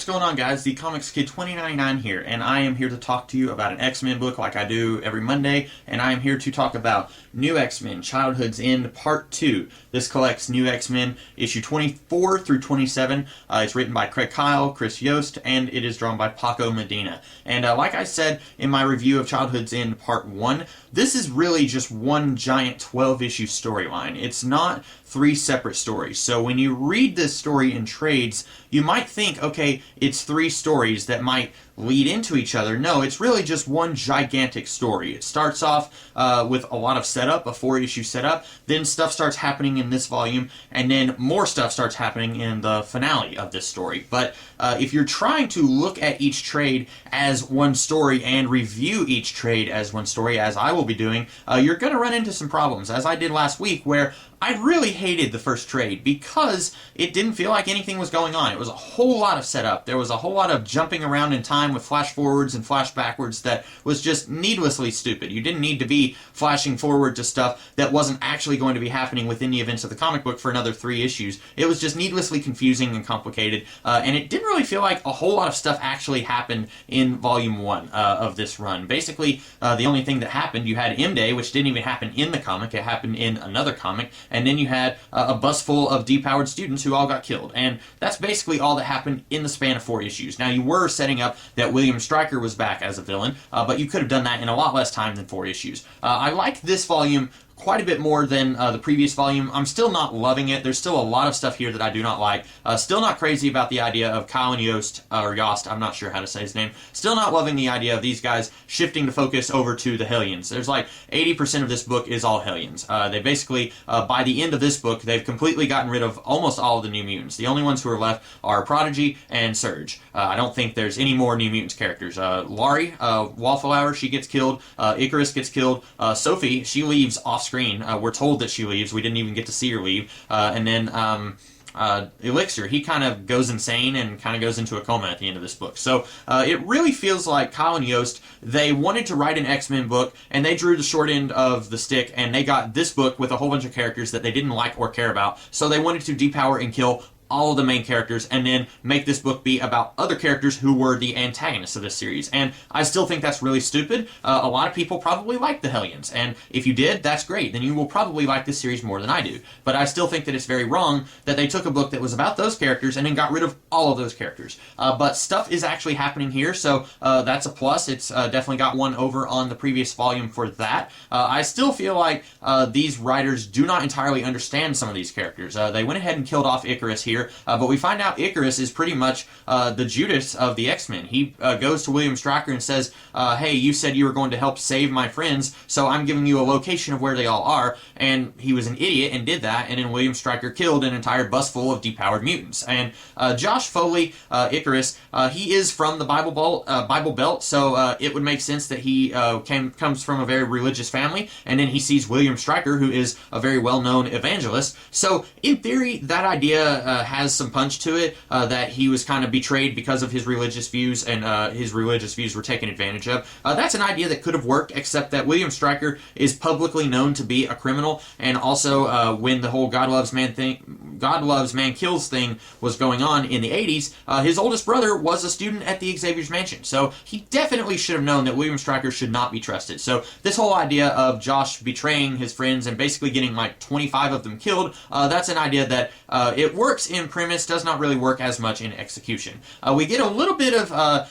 What's going on, guys? The Comics Kid 2099 here, and I am here to talk to you about an X-Men book like I do every Monday, and I am here to talk about New X-Men Childhood's End Part 2. This collects New X-Men issue 24 through 27. It's written by Craig Kyle, Chris Yost, and it is drawn by Paco Medina. And like I said in my review of Childhood's End Part 1, this is really just one giant 12-issue storyline. It's not three separate stories. So when you read this story in trades, you might think, okay, it's three stories that might lead into each other. No, it's really just one gigantic story. It starts off with a lot of setup, a 4-issue setup, then stuff starts happening in this volume, and then more stuff starts happening in the finale of this story. But if you're trying to look at each trade as one story and review each trade as one story, as I will be doing, you're going to run into some problems, as I did last week, where I really hated the first trade because it didn't feel like anything was going on. It was a whole lot of setup. There was a whole lot of jumping around in time with flash forwards and flash backwards that was just needlessly stupid. You didn't need to be flashing forward to stuff that wasn't actually going to be happening within the events of the comic book for another 3 issues. It was just needlessly confusing and complicated, and it didn't really feel like a whole lot of stuff actually happened in Volume 1 of this run. Basically, the only thing that happened, you had M-Day, which didn't even happen in the comic. It happened in another comic. And then you had a bus full of depowered students who all got killed. And that's basically all that happened in the span of 4 issues. Now, you were setting up that William Stryker was back as a villain, but you could have done that in a lot less time than 4 issues. I like this volume quite a bit more than the previous volume. I'm still not loving it. There's still a lot of stuff here that I do not like. Still not crazy about the idea of Kyle and Yost, or Yost, I'm not sure how to say his name. Still not loving the idea of these guys shifting the focus over to the Hellions. There's like 80% of this book is all Hellions. They basically, by the end of this book, they've completely gotten rid of almost all of the New Mutants. The only ones who are left are Prodigy and Surge. I don't think there's any more New Mutants characters. Laurie, Wallflower, she gets killed. Icarus gets killed. Sophie, she leaves off screen. We're told that she leaves. We didn't even get to see her leave. And then Elixir, he kind of goes insane and kind of goes into a coma at the end of this book. So it really feels like Kyle and Yost, they wanted to write an X-Men book, and they drew the short end of the stick, and they got this book with a whole bunch of characters that they didn't like or care about. So they wanted to depower and kill all of the main characters, and then make this book be about other characters who were the antagonists of this series. And I still think that's really stupid. A lot of people probably like the Hellions, and if you did, that's great. Then you will probably like this series more than I do. But I still think that it's very wrong that they took a book that was about those characters and then got rid of all of those characters. But stuff is actually happening here, so that's a plus. It's definitely got one over on the previous volume for that. I still feel like these writers do not entirely understand some of these characters. They went ahead and killed off Icarus here, but we find out Icarus is pretty much the Judas of the X-Men. He goes to William Stryker and says, hey, you said you were going to help save my friends, so I'm giving you a location of where they all are. And he was an idiot and did that, and then William Stryker killed an entire bus full of depowered mutants. And Josh Foley, Icarus, he is from the Bible Belt, so it would make sense that he comes from a very religious family, and then he sees William Stryker, who is a very well-known evangelist. So in theory, that idea has some punch to it, that he was kind of betrayed because of his religious views, and his religious views were taken advantage of. That's an idea that could have worked, except that William Stryker is publicly known to be a criminal, and also when the whole God loves man kills thing was going on in the 80s, his oldest brother was a student at the Xavier's Mansion, so he definitely should have known that William Stryker should not be trusted. So this whole idea of Josh betraying his friends and basically getting like 25 of them killed, that's an idea that it works in premise, does not really work as much in execution. We get a little bit of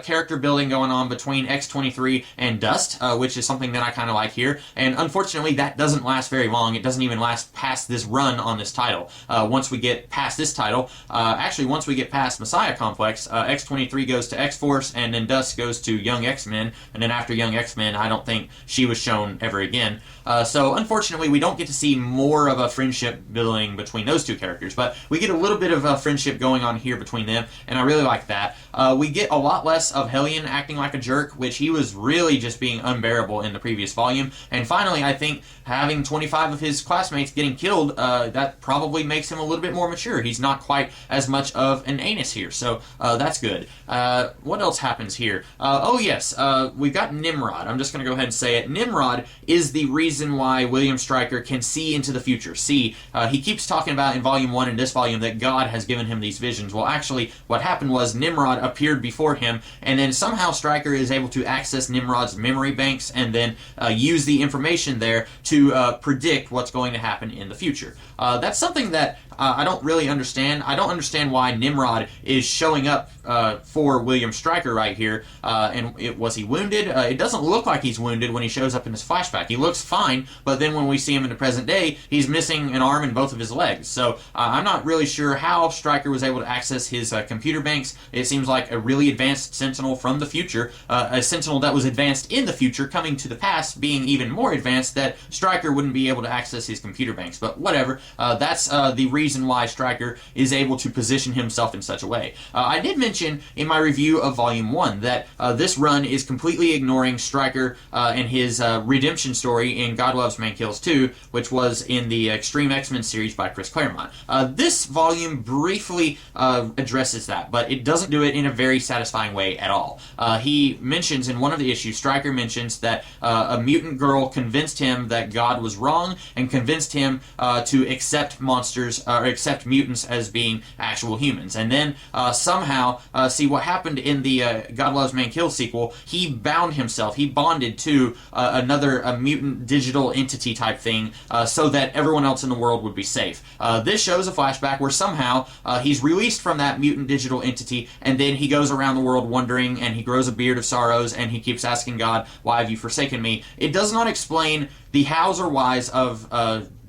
character building going on between X-23 and Dust, which is something that I kind of like here, and unfortunately that doesn't last very long. It doesn't even last past this run on this title. Once we get past this title, actually once we get past Messiah Complex, X-23 goes to X-Force, and then Dust goes to Young X-Men, and then after Young X-Men, I don't think she was shown ever again. So unfortunately we don't get to see more of a friendship building between those two characters, but we get a little bit of a friendship going on here between them, and I really like that. We get a lot less of Hellion acting like a jerk, which he was really just being unbearable in the previous volume. And finally, I think having 25 of his classmates getting killed, that probably makes him a little bit more mature. He's not quite as much of an anus here, so that's good. What else happens here? Oh yes, we've got Nimrod. I'm just going to go ahead and say it. Nimrod is the reason why William Stryker can see into the future. See, he keeps talking about in Volume 1 and this volume that God has given him these visions. Well, actually, what happened was Nimrod appeared before him, and then somehow Stryker is able to access Nimrod's memory banks and then use the information there to predict what's going to happen in the future. That's something that I don't really understand. I don't understand why Nimrod is showing up for William Stryker right here. Was he wounded? It doesn't look like he's wounded when he shows up in his flashback. He looks fine, but then when we see him in the present day, he's missing an arm and both of his legs. So I'm not really sure how Stryker was able to access his computer banks. It seems like a really advanced Sentinel from the future, a Sentinel that was advanced in the future, coming to the past, being even more advanced, that Stryker wouldn't be able to access his computer banks. But whatever, that's the reason why Stryker is able to position himself in such a way. I did mention in my review of Volume 1 that this run is completely ignoring Stryker and his redemption story in God Loves Man Kills 2, which was in the Extreme X-Men series by Chris Claremont. This volume briefly addresses that, but it doesn't do it in a very satisfying way at all. He mentions in one of the issues, Stryker mentions that a mutant girl convinced him that God was wrong and convinced him to accept monsters or accept mutants as being actual humans. And then somehow, see what happened in the God Loves Man Kills sequel, he bound himself, he bonded to another mutant digital entity type thing so that everyone else in the world would be safe. This shows a flashback where somehow he's released from that mutant digital entity, and then he goes around the world wandering, and he grows a beard of sorrows, and he keeps asking God, why have you forsaken me? It does not explain the hows or whys of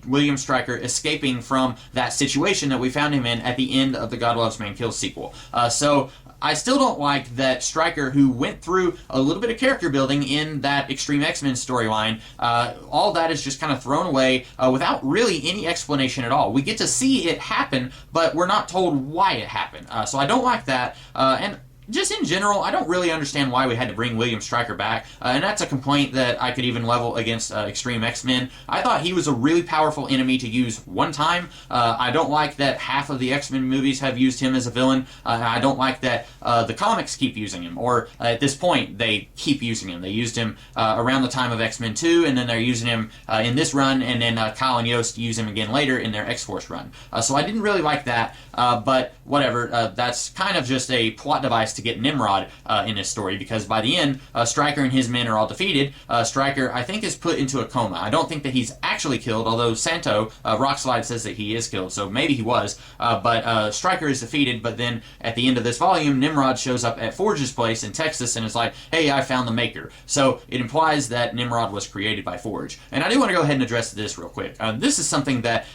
William Stryker escaping from that situation that we found him in at the end of the God Loves Man Kills sequel. So I still don't like that Stryker, who went through a little bit of character building in that Extreme X-Men storyline, all that is just kind of thrown away without really any explanation at all. We get to see it happen, but we're not told why it happened. So I don't like that. And just in general, I don't really understand why we had to bring William Stryker back, and that's a complaint that I could even level against Extreme X-Men. I thought he was a really powerful enemy to use one time. I don't like that half of the X-Men movies have used him as a villain. I don't like that the comics keep using him, or at this point, they keep using him. They used him around the time of X-Men 2, and then they're using him in this run, and then Kyle and Yost use him again later in their X-Force run. So I didn't really like that, but whatever. That's kind of just a plot device to get Nimrod in this story, because by the end, Stryker and his men are all defeated. Stryker, I think, is put into a coma. I don't think that he's actually killed, although Santo, Rockslide says that he is killed, so maybe he was. But Stryker is defeated, but then at the end of this volume, Nimrod shows up at Forge's place in Texas and is like, hey, I found the Maker. So it implies that Nimrod was created by Forge. And I do want to go ahead and address this real quick. This is something that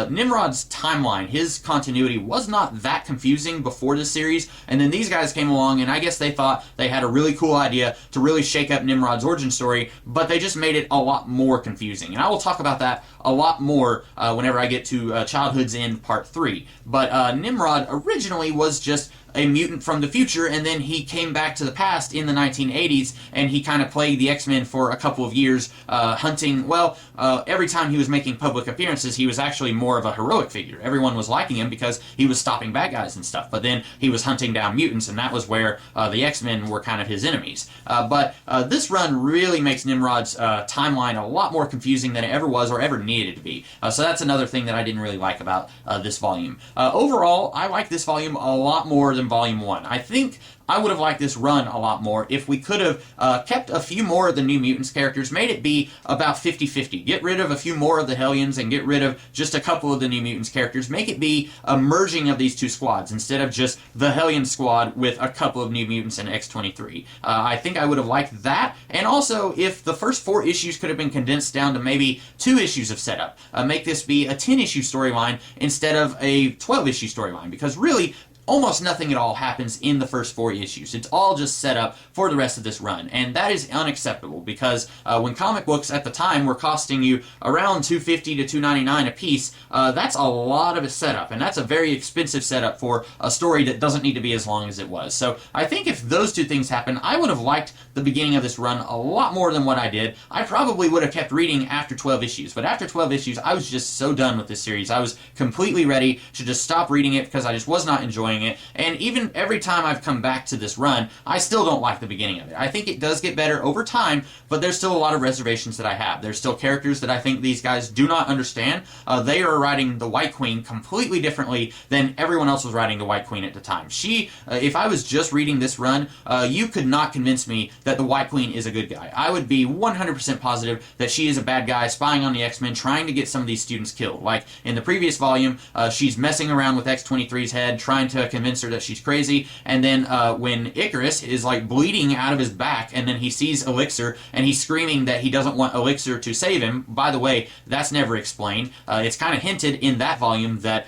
Nimrod's timeline, his continuity, was not that confusing before this series, and then these guys came along, and I guess they thought they had a really cool idea to really shake up Nimrod's origin story, but they just made it a lot more confusing. And I will talk about that a lot more whenever I get to Childhood's End Part 3. But Nimrod originally was just a mutant from the future, and then he came back to the past in the 1980s, and he kind of played the X-Men for a couple of years, hunting. Well, every time he was making public appearances, he was actually more of a heroic figure. Everyone was liking him because he was stopping bad guys and stuff, but then he was hunting down mutants, and that was where the X-Men were kind of his enemies. But this run really makes Nimrod's timeline a lot more confusing than it ever was or ever needed to be. So that's another thing that I didn't really like about this volume. Overall, I like this volume a lot more than Volume 1. I think I would have liked this run a lot more if we could have kept a few more of the New Mutants characters, made it be about 50-50. Get rid of a few more of the Hellions and get rid of just a couple of the New Mutants characters. Make it be a merging of these two squads instead of just the Hellion squad with a couple of New Mutants and X-23. I think I would have liked that, and also if the first 4 issues could have been condensed down to maybe 2 issues of setup. Make this be a 10-issue storyline instead of a 12-issue storyline, because really, almost nothing at all happens in the first 4 issues. It's all just set up for the rest of this run, and that is unacceptable because when comic books at the time were costing you around $250 to $299 a piece, that's a lot of a setup, and that's a very expensive setup for a story that doesn't need to be as long as it was. So I think if those two things happen, I would have liked the beginning of this run a lot more than what I did. I probably would have kept reading after 12 issues, but after 12 issues, I was just so done with this series. I was completely ready to just stop reading it because I just was not enjoying enjoying it, and even every time I've come back to this run, I still don't like the beginning of it. I think it does get better over time, but there's still a lot of reservations that I have. There's still characters that I think these guys do not understand. They are writing the White Queen completely differently than everyone else was writing the White Queen at the time. She, if I was just reading this run, you could not convince me that the White Queen is a good guy. I would be 100% positive that she is a bad guy spying on the X-Men, trying to get some of these students killed. Like in the previous volume, she's messing around with X-23's head, trying to convince her that she's crazy, and then when Icarus is like bleeding out of his back, and then he sees Elixir, and he's screaming that he doesn't want Elixir to save him. By the way, that's never explained. It's kind of hinted in that volume that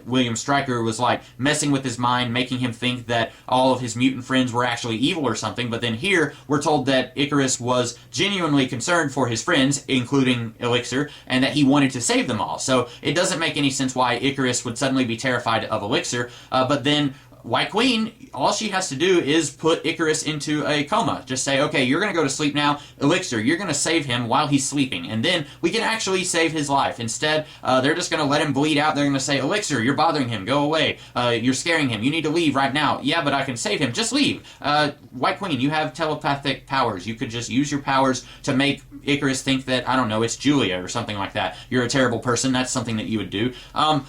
William Stryker was like messing with his mind, making him think that all of his mutant friends were actually evil or something, but then here we're told that Icarus was genuinely concerned for his friends, including Elixir, and that he wanted to save them all. So it doesn't make any sense why Icarus would suddenly be terrified of Elixir, but then White Queen, all she has to do is put Icarus into a coma. Just say, okay, you're going to go to sleep now. Elixir, you're going to save him while he's sleeping. And then we can actually save his life. Instead, they're just going to let him bleed out. They're going to say, Elixir, you're bothering him. Go away. You're scaring him. You need to leave right now. Yeah, but I can save him. Just leave. White Queen, you have telepathic powers. You could just use your powers to make Icarus think that, I don't know, it's Julia or something like that. You're a terrible person. That's something that you would do.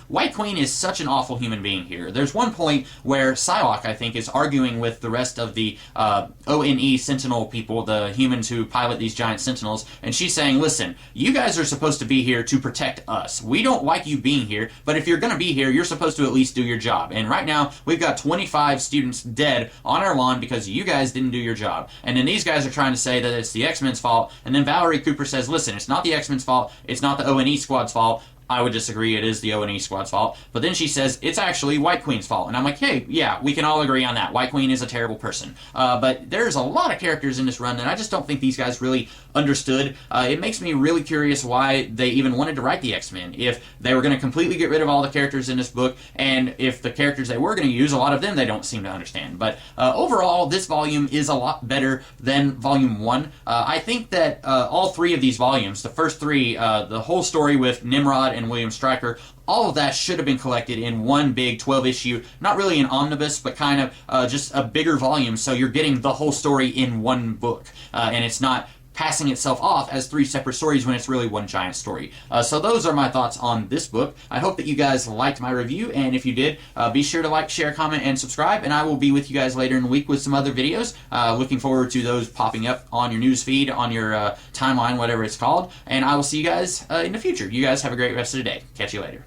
White Queen is such an awful human being here. There's one point where Psylocke, I think, is arguing with the rest of the ONE Sentinel people, the humans who pilot these giant Sentinels, and she's saying, listen, you guys are supposed to be here to protect us. We don't like you being here, but if you're going to be here, you're supposed to at least do your job. And right now, we've got 25 students dead on our lawn because you guys didn't do your job. And then these guys are trying to say that it's the X-Men's fault, and then Valerie Cooper says, listen, it's not the X-Men's fault, it's not the ONE Squad's fault. I would disagree, it is the ONE Squad's fault. But then she says, it's actually White Queen's fault. And I'm like, hey, yeah, we can all agree on that. White Queen is a terrible person. But there's a lot of characters in this run, and I just don't think these guys really understood. It makes me really curious why they even wanted to write the X-Men. If they were going to completely get rid of all the characters in this book, and if the characters they were going to use, a lot of them they don't seem to understand. But overall, this volume is a lot better than Volume 1. I think that all three of these volumes, the first three, the whole story with Nimrod and William Stryker, all of that should have been collected in one big 12-issue, not really an omnibus, but kind of just a bigger volume, so you're getting the whole story in one book, and it's not passing itself off as three separate stories when it's really one giant story. So those are my thoughts on this book. I hope that you guys liked my review, and if you did, be sure to like, share, comment, and subscribe, and I will be with you guys later in the week with some other videos. Looking forward to those popping up on your news feed, on your timeline, whatever it's called, and I will see you guys in the future. You guys have a great rest of the day. Catch you later.